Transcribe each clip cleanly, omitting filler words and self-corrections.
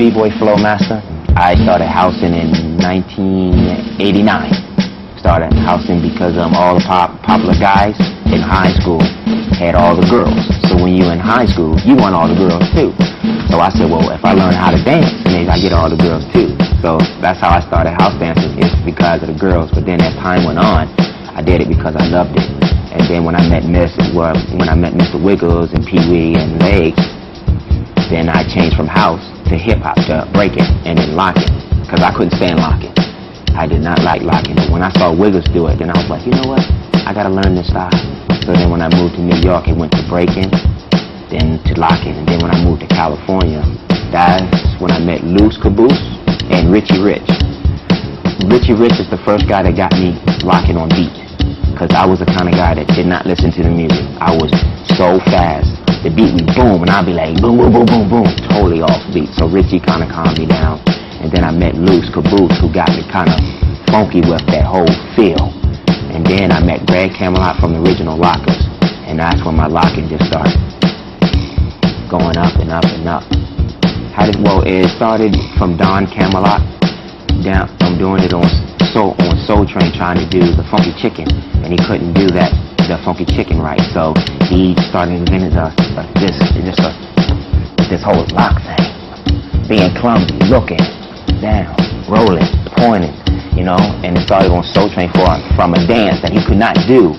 B-Boy Flomaster. I started housing in 1989. Started housing because all the popular guys in high school had all the girls. So when you're in high school, you want all the girls too. So I said, well, if I learn how to dance, maybe I get all the girls too. So that's how I started house dancing, is because of the girls. But then as time went on, I did it because I loved it. And then when I met Mr. Wiggles and Pee Wee and Legs, then I changed from house to hip hop, to breaking and then locking, because I couldn't stand locking. I did not like locking. But when I saw Wiggles do it, then I was like, you know what? I gotta learn this style. So then when I moved to New York, it went to breaking, then to locking, and then when I moved to California, that's when I met Loose Caboose and Richie Rich. Richie Rich is the first guy that got me locking on beat, because I was the kind of guy that did not listen to the music. I was so fast. The beat would boom, and I'd be like, boom, boom, boom, boom, boom, totally off beat. So Richie kind of calmed me down. And then I met Loose Caboose, who got me kind of funky with that whole feel. And then I met Greg Camelot from the original Lockers. And that's when my locking just started going up and up and up. It started from Don Camelot down. I'm doing it on Soul Train, trying to do the funky chicken. And he couldn't do the funky chicken right. So he started inventing this whole lock thing. Being clumsy, looking down, rolling, pointing, and it started on Soul Train from a dance that he could not do.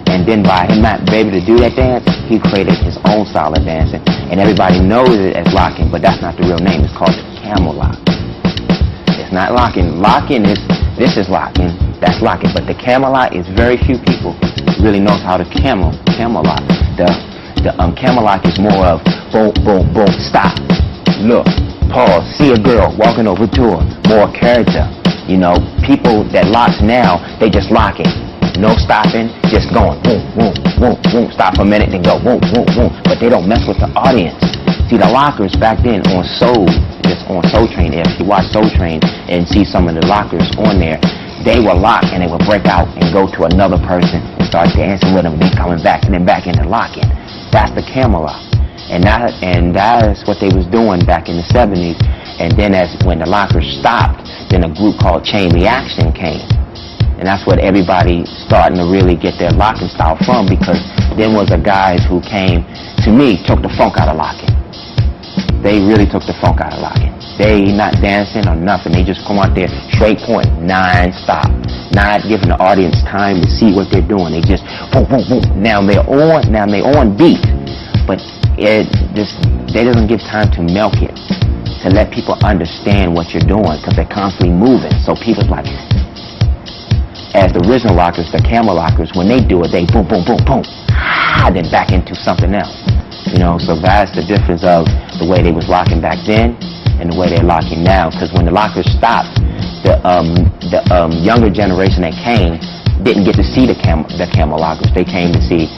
And then by him not being able to do that dance, he created his own style of dancing. And everybody knows it as locking, but that's not the real name. It's called the camel lock. It's not locking. This is locking, that's locking. But the camel lock is very few people really knows how to camel lock. The camel lock is more of boom, boom, boom, stop, look, pause, see a girl walking over to her, more character. People that locks now, they just locking. No stopping, just going boom, boom, boom, boom, stop for a minute, then go boom, boom, boom. But they don't mess with the audience. See, the lockers back then on Soul Train, if you watch Soul Train and see some of the lockers on there, they will lock and they will break out and go to another person and start dancing with them, and then coming back and then back into locking. That's the camel lock. And that is what they was doing back in the 70s. And then when the lockers stopped, then a group called Chain Reaction came. And that's what everybody starting to really get their locking style from, because then was the guys who came to me, took the funk out of locking. They really took the funk out of locking. They not dancing or nothing. They just come out there straight point, non-stop, not giving the audience time to see what they're doing. They just boom, boom, boom. Now they're on beat, but they doesn't give time to milk it, to let people understand what you're doing, because they're constantly moving. So people's like, as the original lockers, the camel lockers, when they do it, they boom, boom, boom, boom, then back into something else. So that's the difference of the way they was locking back then and the way they're locking now. Because when the lockers stopped, the younger generation that came didn't get to see the camel lockers. They came to see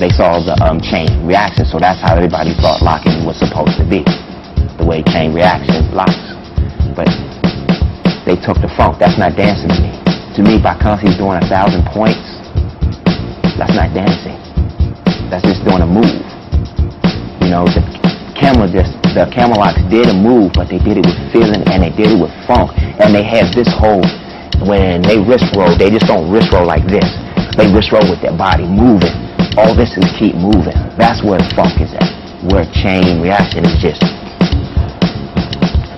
they saw the Chain Reaction. So that's how everybody thought locking was supposed to be, the way Chain Reaction locks. But they took the funk. That's not dancing to me. To me, by constantly doing 1,000 points, that's not dancing. That's just doing a move. The camel locks did a move, but they did it with feeling and they did it with funk. And they have this whole, when they wrist roll, they just don't wrist roll like this. They wrist roll with their body moving. All this is keep moving. That's where the funk is at. Where Chain Reaction is just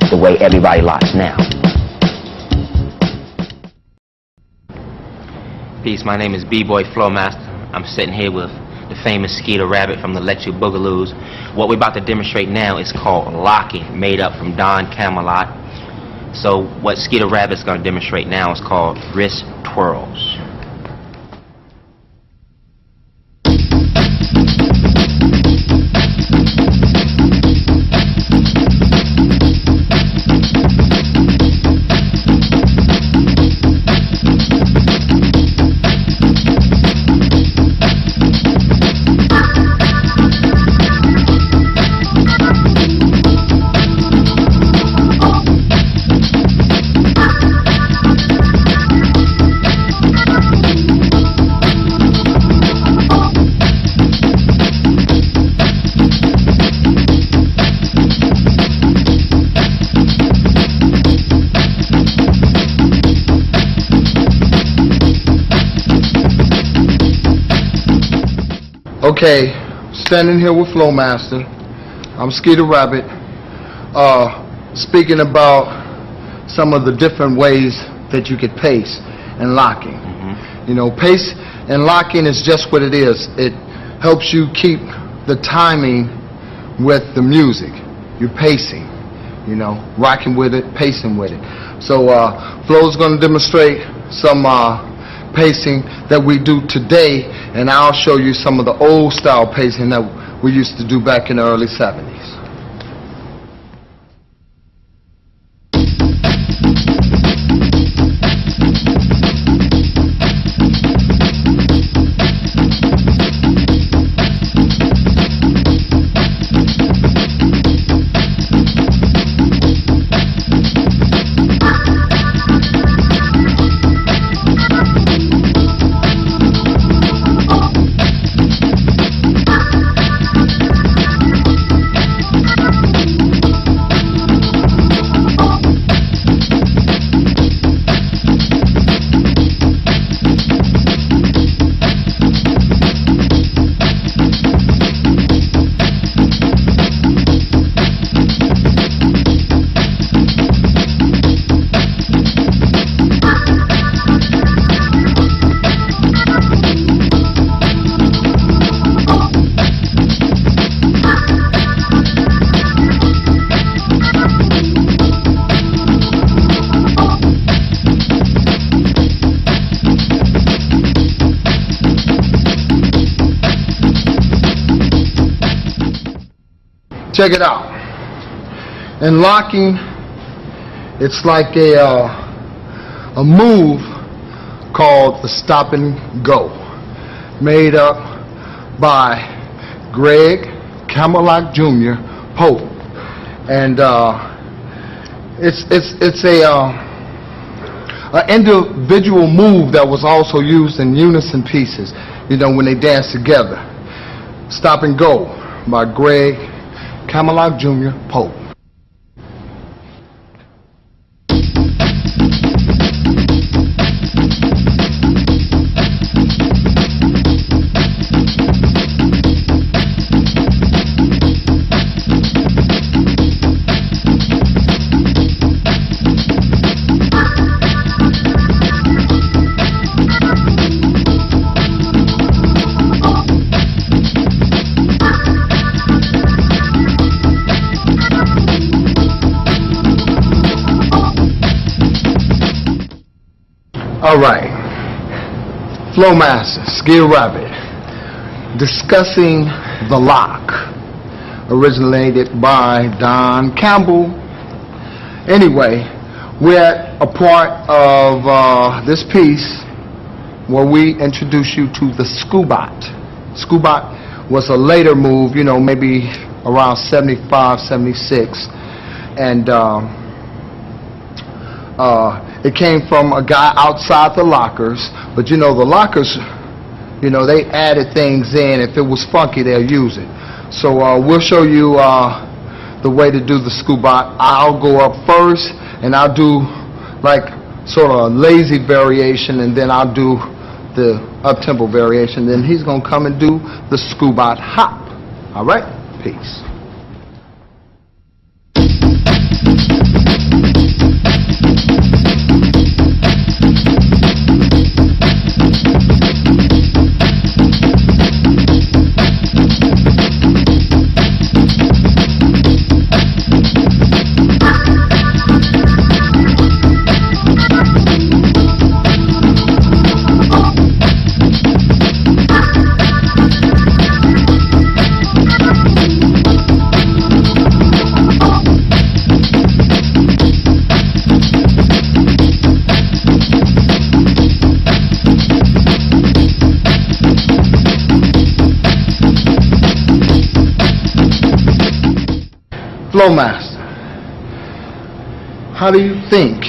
the way everybody locks now. Peace, my name is B-Boy Flomaster. I'm sitting here with the famous Skeeter Rabbit from the Electric Boogaloos. What we're about to demonstrate now is called locking, made up from Don Camelot. So what Skeeter Rabbit's going to demonstrate now is called wrist twirls. Okay, standing here with Flomaster. I'm Skeeter Rabbit. Speaking about some of the different ways that you could pace and locking. You know, pace and locking is just what it is. It helps you keep the timing with the music. You're pacing, you know, rocking with it, pacing with it. So Flo's going to demonstrate some pacing that we do today, and I'll show you some of the old style pacing that we used to do back in the early 70s. Check it out. In locking, it's like a move called the stop and go, made up by Greg Campbellocking Jr. Pope, and it's an individual move that was also used in unison pieces. You know, when they dance together. Stop and Go by Greg Campbellocking Jr. Pope. Alright, Flomaster, Skeeter Rabbit, discussing the lock, originated by Don Campbell. Anyway, we're at a part of this piece where we introduce you to the Scoobot. Scoobot was a later move, you know, maybe around 75, 76, and it came from a guy outside the lockers, but you know, the lockers, you know, they added things in. If it was funky, they'll use it. So we'll show you the way to do the Scoobot. I'll go up first, and I'll do like sort of a lazy variation, and then I'll do the up-tempo variation. Then he's going to come and do the Scoobot hop. All right? Peace. Flomaster, how do you think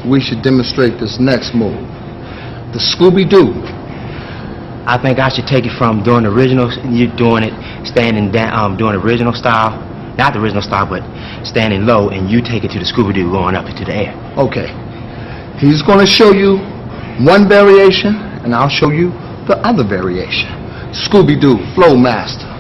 we should demonstrate this next move, the Scooby-Doo? I think I should take it from doing the original, you doing it, standing down, doing the original style, not the original style, but standing low, and you take it to the Scooby-Doo going up into the air. Okay. He's going to show you one variation, and I'll show you the other variation. Scooby-Doo, Flomaster.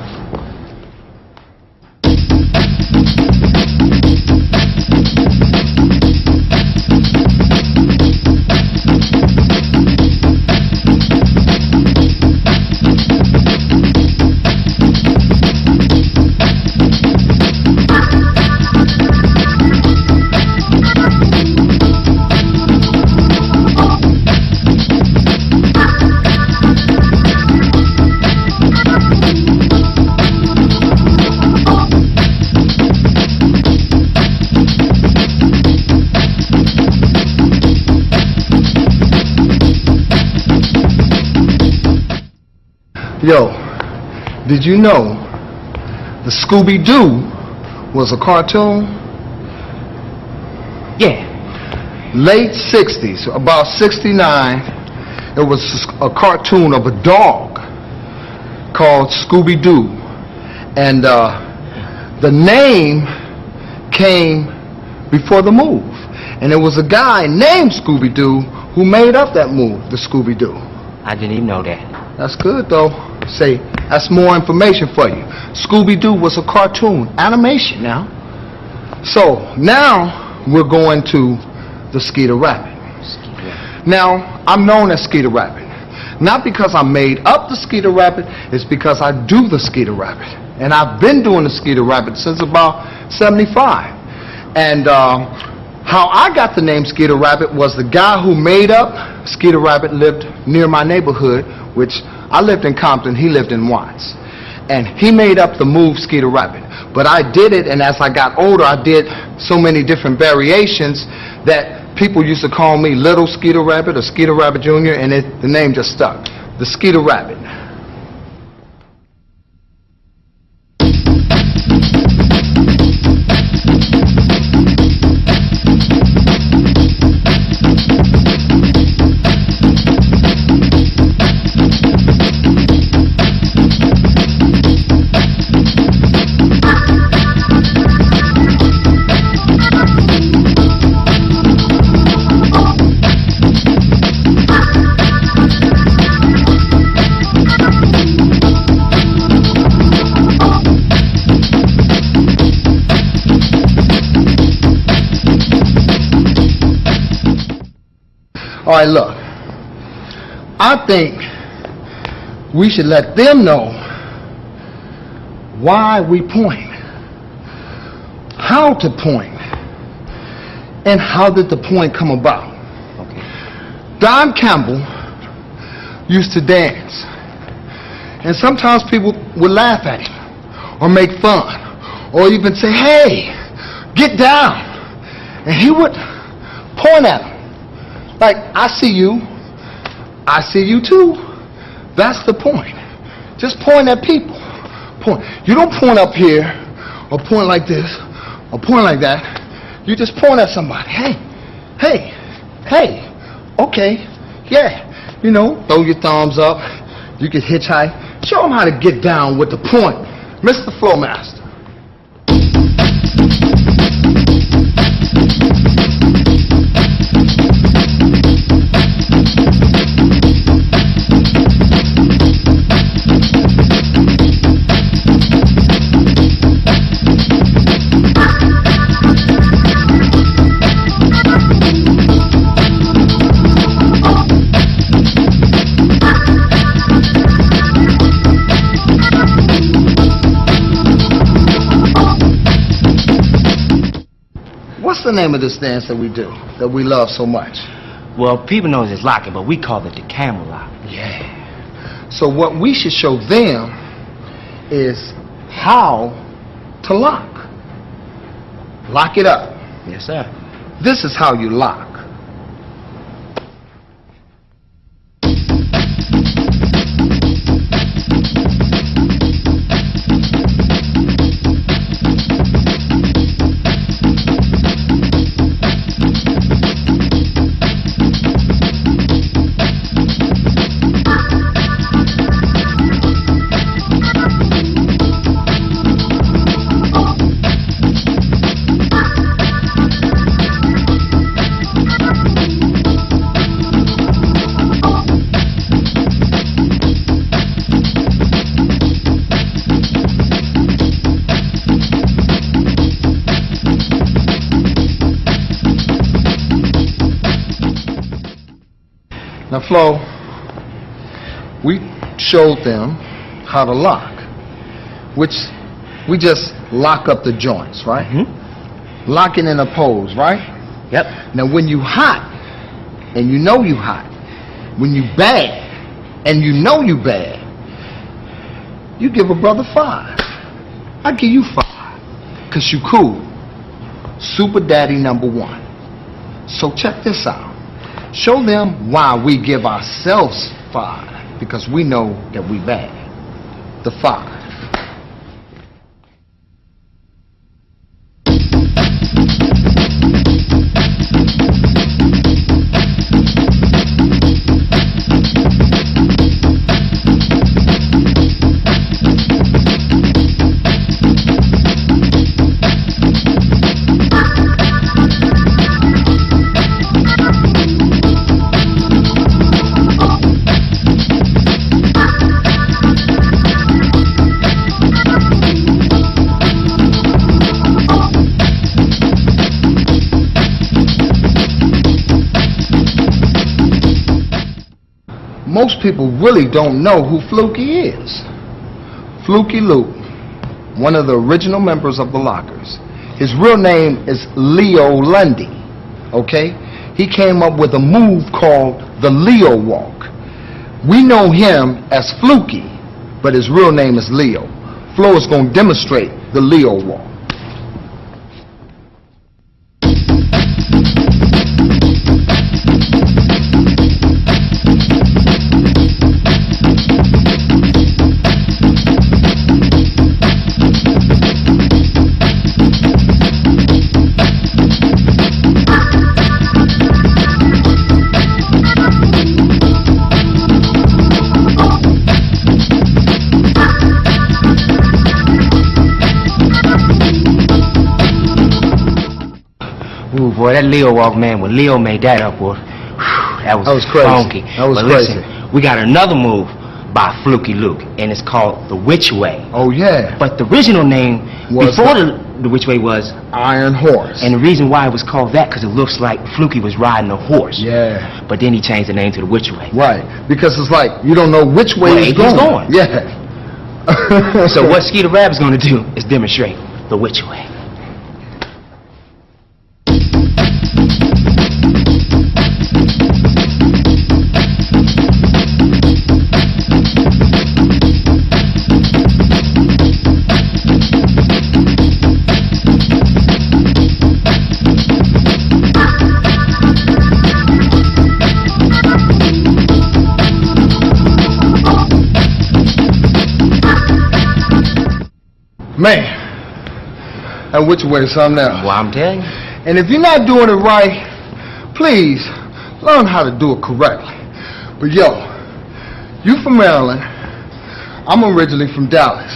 Yo, did you know the Scooby-Doo was a cartoon? Yeah. Late 60s, about 69, it was a cartoon of a dog called Scooby-Doo. And the name came before the move. And it was a guy named Scooby-Doo who made up that move, the Scooby-Doo. I didn't even know that. That's good, though. Say, that's more information for you. Scooby-Doo was a cartoon, animation now. So, now we're going to the Skeeter Rabbit. Now, I'm known as Skeeter Rabbit. Not because I made up the Skeeter Rabbit, it's because I do the Skeeter Rabbit. And I've been doing the Skeeter Rabbit since about 75. And how I got the name Skeeter Rabbit was the guy who made up Skeeter Rabbit lived near my neighborhood, which I lived in Compton, he lived in Watts. And he made up the move Skeeter Rabbit. But I did it, and as I got older, I did so many different variations that people used to call me Little Skeeter Rabbit or Skeeter Rabbit Jr., and the name just stuck. The Skeeter Rabbit. All right, look, I think we should let them know why we point, how to point, and how did the point come about. Okay. Don Campbell used to dance, and sometimes people would laugh at him or make fun or even say, hey, get down, and he would point at them. Like, I see you too. That's the point. Just point at people. Point. You don't point up here, or point like this, or point like that. You just point at somebody. Hey, okay, yeah. You know, throw your thumbs up. You can hitchhike. Show them how to get down with the point. Mr. Flomaster. What's the name of this dance that we do, that we love so much? Well, people know it's locking, but we call it the camel lock. Yeah. So what we should show them is how to lock. Lock it up. Yes, sir. This is how you lock. Flo, we showed them how to lock, which we just lock up the joints, right? Mm-hmm. Locking in a pose, right? Yep. Now when you hot, and you know you hot, when you bad, and you know you bad, you give a brother 5. I give you 5, because you cool. Super Daddy #1. So check this out. Show them why we give ourselves 5, because we know that we bad. The 5. Most people really don't know who Fluky is. Fluky Luke, one of the original members of the Lockers. His real name is Leo Lundy, okay? He came up with a move called the Leo Walk. We know him as Fluky, but his real name is Leo. Flo is going to demonstrate the Leo Walk. Ooh, boy, that Leo walk, man, when Leo made that up, boy, whew, that was crazy. funky. That was but crazy. Listen, we got another move by Fluky Luke, and it's called the Which Way. Oh, yeah. But the original name, Was before the Which Way was, Iron Horse. and the reason why it was called that, because it looks like Fluky was riding a horse. Yeah. But then he changed the name to the Which Way. Right. Because it's like, you don't know which way Where he's he's going. going. Yeah. So what Skeeter Rabbit's going to do is demonstrate the Which Way. Man, and which way is something else? Well, I'm telling you. And if you're not doing it right, please learn how to do it correctly. But yo, you from Maryland, I'm originally from Dallas.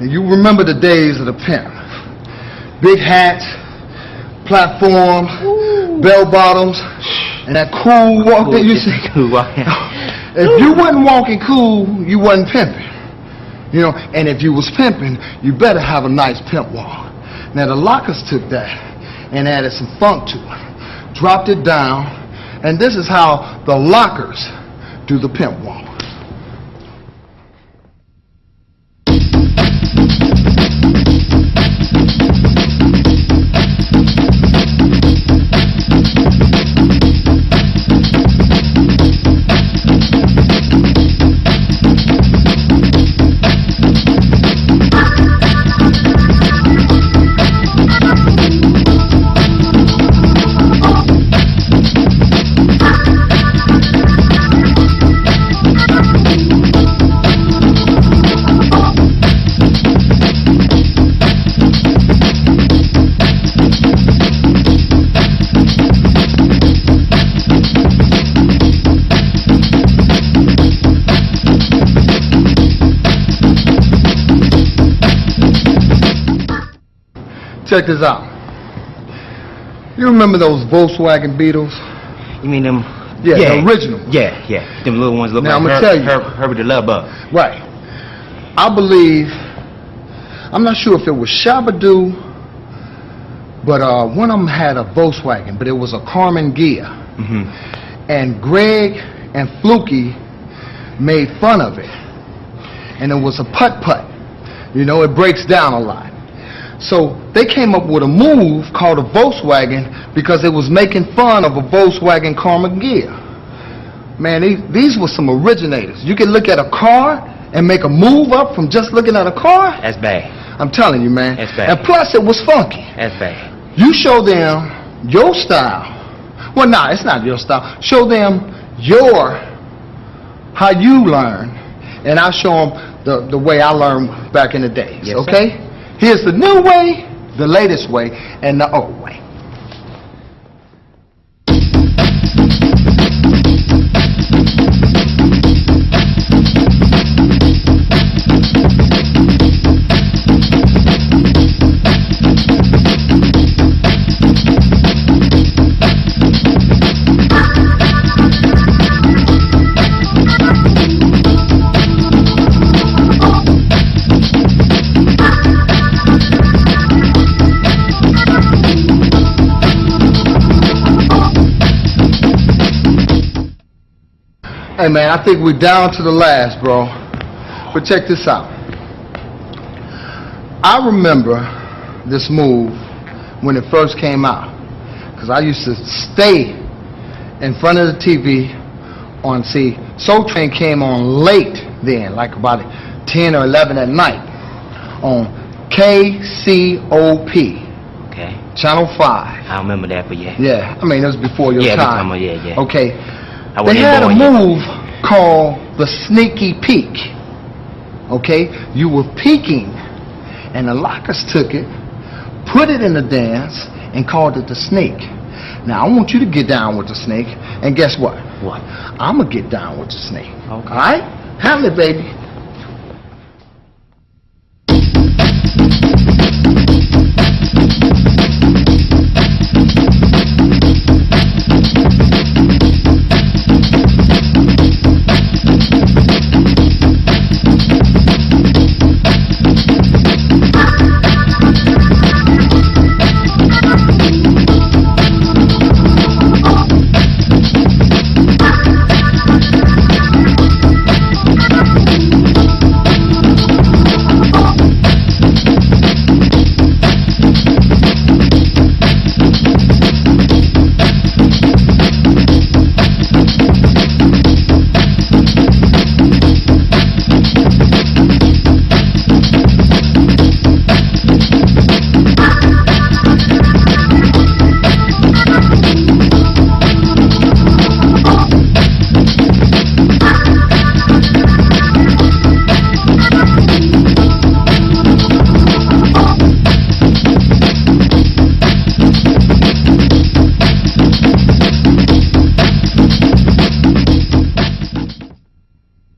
And you remember the days of the pimp. Big hats, platforms, bell bottoms, and that cool walk that you see. Cool walk. If you wasn't walking cool, you wasn't pimping. You know, and if you was pimping, you better have a nice pimp walk. Now the Lockers took that and added some funk to it, dropped it down, and this is how the Lockers do the pimp walk. Check this out. You remember those Volkswagen Beetles? You mean them? Yeah, the original. Yeah, yeah. Them little ones look Now, like I'ma tell you. Herbert the Love Bug. Right. I believe, I'm not sure if it was Shabba-Doo, but one of them had a Volkswagen, but it was a Carmen Ghia. Mm-hmm. And Greg and Fluky made fun of it. And it was a putt-putt. You know, it breaks down a lot. So they came up with a move called a Volkswagen because it was making fun of a Volkswagen Karma gear. Man, these were some originators. You can look at a car and make a move up from just looking at a car. That's bad. I'm telling you, man. That's bad. And plus, it was funky. That's bad. You show them your style. Well, nah, it's not your style. Show them how you learn, and I'll show them the way I learned back in the days. Yes, okay? Sir. Here's the new way, the latest way, and the old way. Hey man, I think we're down to the last, bro. But check this out. I remember this move when it first came out, because I used to stay in front of the TV on, Soul Train came on late then, like about 10 or 11 at night, on KCOP. Okay. Channel 5. I remember that, but yeah. Yeah, I mean, it was before your time. Yeah. Okay. I They had a wasn't born move called the sneaky peek. Okay? You were peeking, and the lockers took it, put it in the dance, and called it the snake. Now, I want you to get down with the snake, and guess what? What? I'm going to get down with the snake. Okay. All right? Handle it, baby.